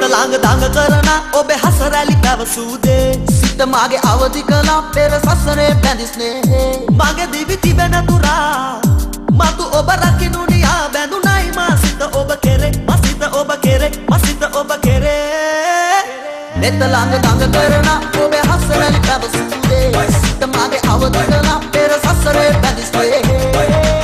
ලාඟ දාඟ කරන ඔබේ හසරැලි පැවසූදේ සිත මාගේ අවදි කළා පෙර සසරේ බැඳි ස්නේහේ මගේ දිවි තිබෙන තුරා මතු ඔබ රකින්නු නියා බැඳුනයි මා සිත ඔබ කෙරේ මා සිත ඔබ කෙරේ මා සිත ඔබ කෙරේ නෙත ලාඟ දාඟ කරන ඔබේ හසරැලි පැවසූදේ සිත මාගේ අවදි කළා පෙර සසරේ බැඳි ස්නේහේ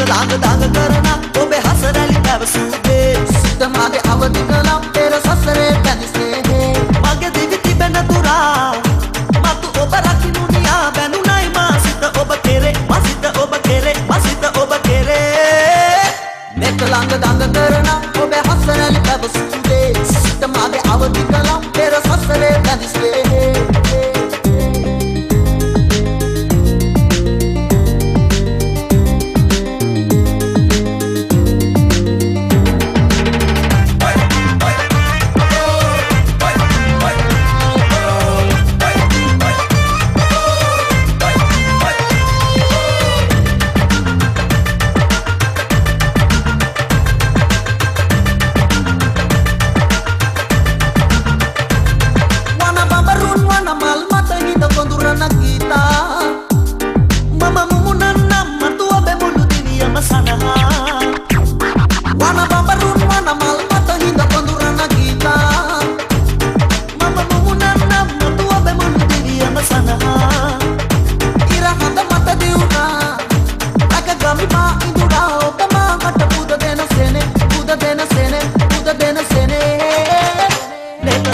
ලාඟ දාඟ කරන ඔබේ හසරැලි පැවසූදේ සිත මාගේ අවදි කළා පෙර සසරේ බැඳි ස්නේහේ මගේ දිවි තිබෙන තුරා මතු ඔබ රකින්නු නියා බැඳුනයි මා සිත ඔබ කෙරේ මා සිත ඔබ කෙරේ මා සිත ඔබ කෙරේ නෙත ලාඟ දාඟ කරන ඔබේ හසරැලි පැවසූදේ සිත මාගේ අවදි කළා පෙර සසරේ බැඳි ස්නේහේ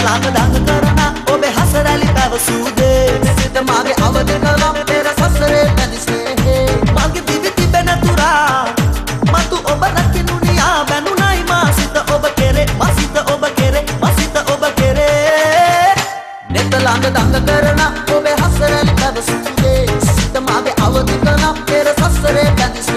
ලාඟ දාඟ කරන ඔබේ හසරැලි පැවසූදේ සිත මාගේ අවදි කළා පෙර සසරේ බැඳි ස්නේහේ මගේ දිවි තිබෙන තුරා මතු ඔබ රකින්නු නියා බැඳුනයි මා සිත ඔබ කෙරේ මා සිත ඔබ කෙරේ මා සිත ඔබ කෙරේ නෙත ලාඟ දාඟ කරන ඔබේ හසරැලි පැවසූදේ සිත මාගේ අවදි කළා පෙර සසරේ බැඳි